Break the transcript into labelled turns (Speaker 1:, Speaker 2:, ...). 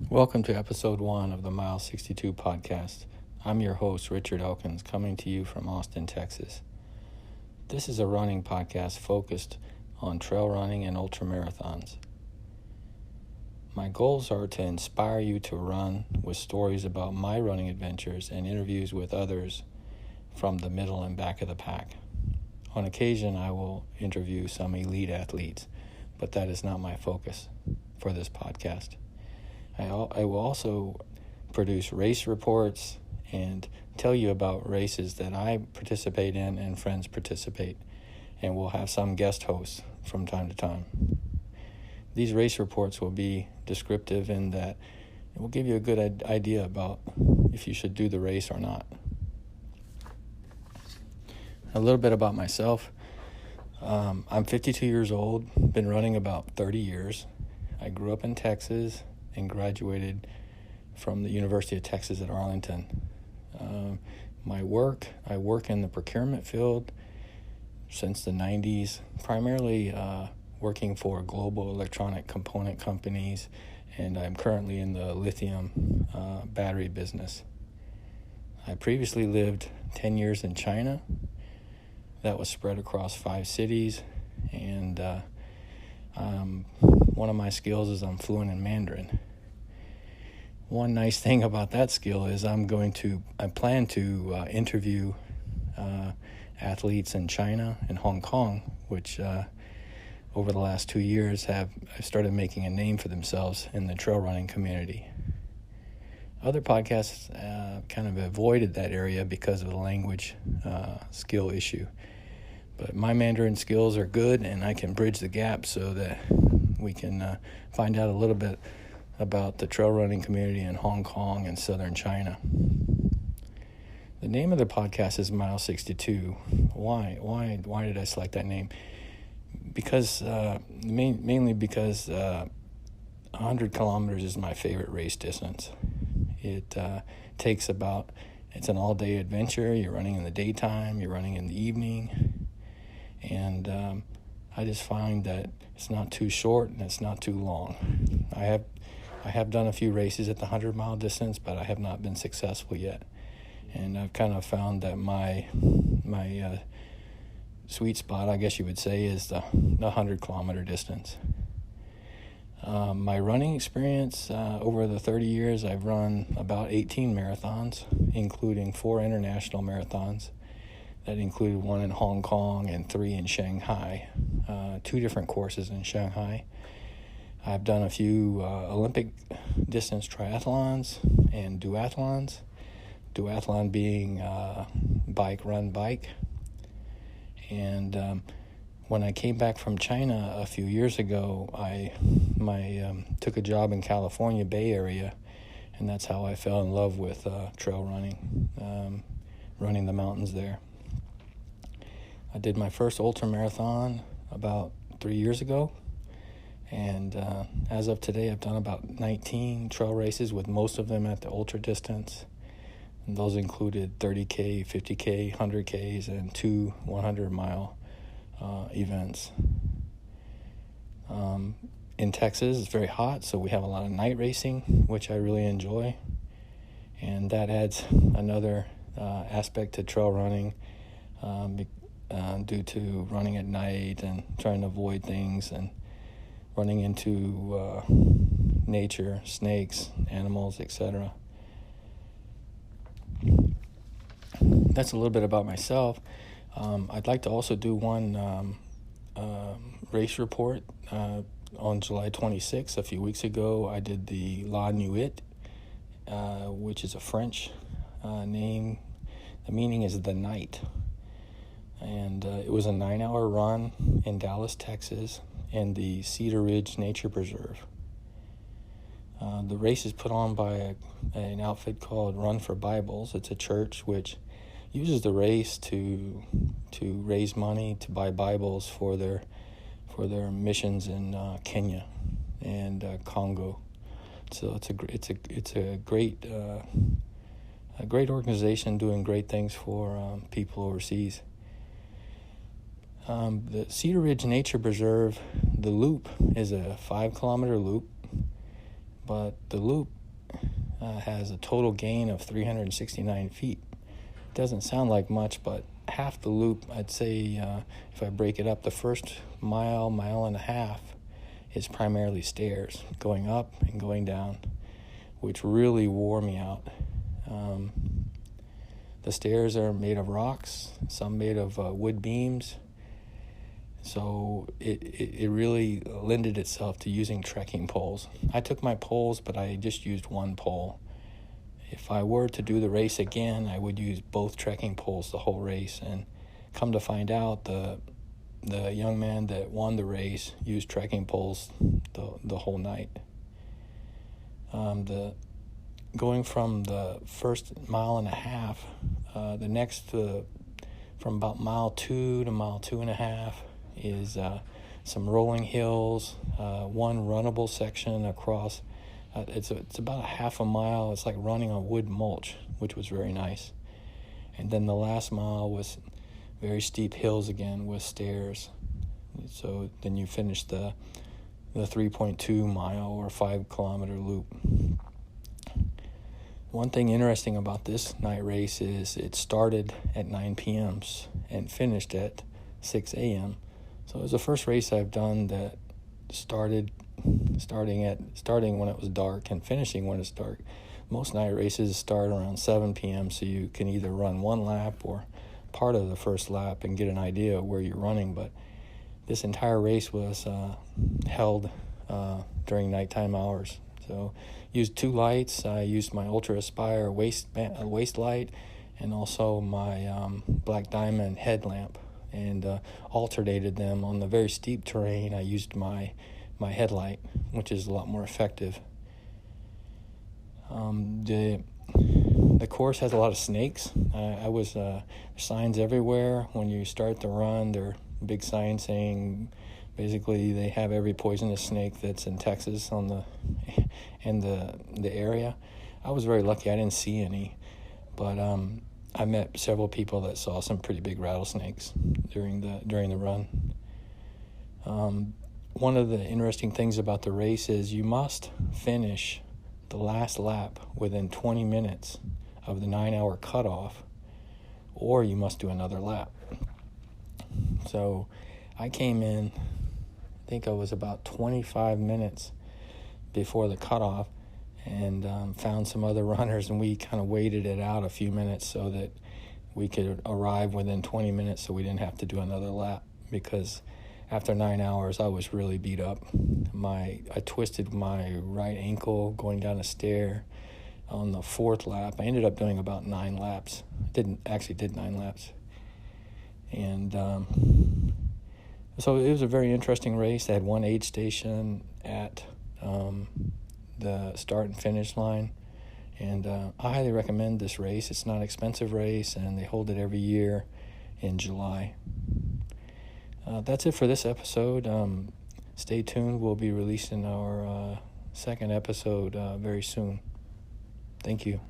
Speaker 1: Welcome to episode 1 of the Mile 62 podcast. I'm your host, Richard Elkins, coming to you from Austin, Texas. This is a running podcast focused on trail running and ultramarathons. My goals are to inspire you to run with stories about my running adventures and interviews with others from the middle and back of the pack. On occasion, I will interview some elite athletes, but that is not my focus for this podcast. I will also produce race reports and tell you about races that I participate in and friends participate, and we'll have some guest hosts from time to time. These race reports will be descriptive in that it will give you a good idea about if you should do the race or not. A little bit about myself. I'm 52 years old, been running about 30 years. I grew up in Texas and graduated from the University of Texas at Arlington. I work in the procurement field since the 90s, primarily working for global electronic component companies, and I'm currently in the lithium battery business. I previously lived 10 years in China. That was spread across 5 cities, and one of my skills is I'm fluent in Mandarin. One nice thing about that skill is I plan to interview athletes in China and Hong Kong, which over the last 2 years have started making a name for themselves in the trail running community. Other podcasts kind of avoided that area because of the language skill issue. But my Mandarin skills are good, and I can bridge the gap so that we can find out a little bit about the trail running community in Hong Kong and southern China. The name of the podcast is Mile 62. Why did I select that name? Because mainly because 100 kilometers is my favorite race distance. It takes it's an all-day adventure. You're running in the daytime, you're running in the evening, and I just find that it's not too short and it's not too long. I have done a few races at the 100-mile distance, but I have not been successful yet. And I've kind of found that my sweet spot, I guess you would say, is the 100-kilometer distance. My running experience, over the 30 years, I've run about 18 marathons, including 4 international marathons. That included 1 in Hong Kong and 3 in Shanghai, 2 different courses in Shanghai. I've done a few Olympic distance triathlons and duathlons. Duathlon being bike, run, bike. And when I came back from China a few years ago, I took a job in California Bay Area, and that's how I fell in love with trail running, running the mountains there. I did my first ultramarathon about 3 years ago, and as of today, I've done about 19 trail races, with most of them at the ultra distance. And those included 30K, 50K, 100Ks, and 2 100-mile events. In Texas, it's very hot, so we have a lot of night racing, which I really enjoy. And that adds another aspect to trail running, due to running at night and trying to avoid things and running into nature, snakes, animals, etc. That's a little bit about myself. I'd like to also do one race report. On July 26th, a few weeks ago, I did the Nuit, which is a French name. The meaning is the night. And it was a 9-hour run in Dallas, Texas, in the Cedar Ridge Nature Preserve. The race is put on by an outfit called Run for Bibles. It's a church which uses the race to raise money to buy Bibles for their missions in Kenya and Congo. So it's a great organization doing great things for people overseas. The Cedar Ridge Nature Preserve, the loop is a 5-kilometer loop, but the loop has a total gain of 369 feet. Doesn't sound like much, but half the loop, I'd say, if I break it up, the first mile and a half is primarily stairs, going up and going down, which really wore me out. The stairs are made of rocks, some made of wood beams, so it really lended itself to using trekking poles. I took my poles, but I just used one pole. If I were to do the race again, I would use both trekking poles the whole race, and come to find out, the young man that won the race used trekking poles the whole night. Going from the first mile and a half, the next from about mile 2 to mile 2.5 is some rolling hills, one runnable section across. It's about a half a mile. It's like running on wood mulch, which was very nice. And then the last mile was very steep hills again with stairs. So then you finish the 3.2 mile or 5 kilometer loop. One thing interesting about this night race is it started at 9 p.m. and finished at 6 a.m. So it was the first race I've done that starting when it was dark and finishing when it's dark. Most night races start around 7 p.m. so you can either run one lap or part of the first lap and get an idea of where you're running. But this entire race was held during nighttime hours. So used 2 lights. I used my Ultra Aspire waist light and also my Black Diamond headlamp, and alternated them. On the very steep terrain, I used my headlight, which is a lot more effective. The course has a lot of snakes. There's signs everywhere. When you start the run, there are big signs saying basically they have every poisonous snake that's in Texas on the area. I was very lucky. I didn't see any, but I met several people that saw some pretty big rattlesnakes during the run. One of the interesting things about the race is you must finish the last lap within 20 minutes of the 9-hour cutoff, or you must do another lap. So I came in, I think I was about 25 minutes before the cutoff, and found some other runners, and we kind of waited it out a few minutes so that we could arrive within 20 minutes so we didn't have to do another lap, because after 9 hours I was really beat up. I twisted my right ankle going down a stair on the 4th lap. I ended up doing about 9 laps. Did 9 laps. And so it was a very interesting race. They had one aid station at the start and finish line, and I highly recommend this race. It's not an expensive race, and they hold it every year in July. That's it for this episode. Stay tuned. We'll be releasing our second episode very soon. Thank you.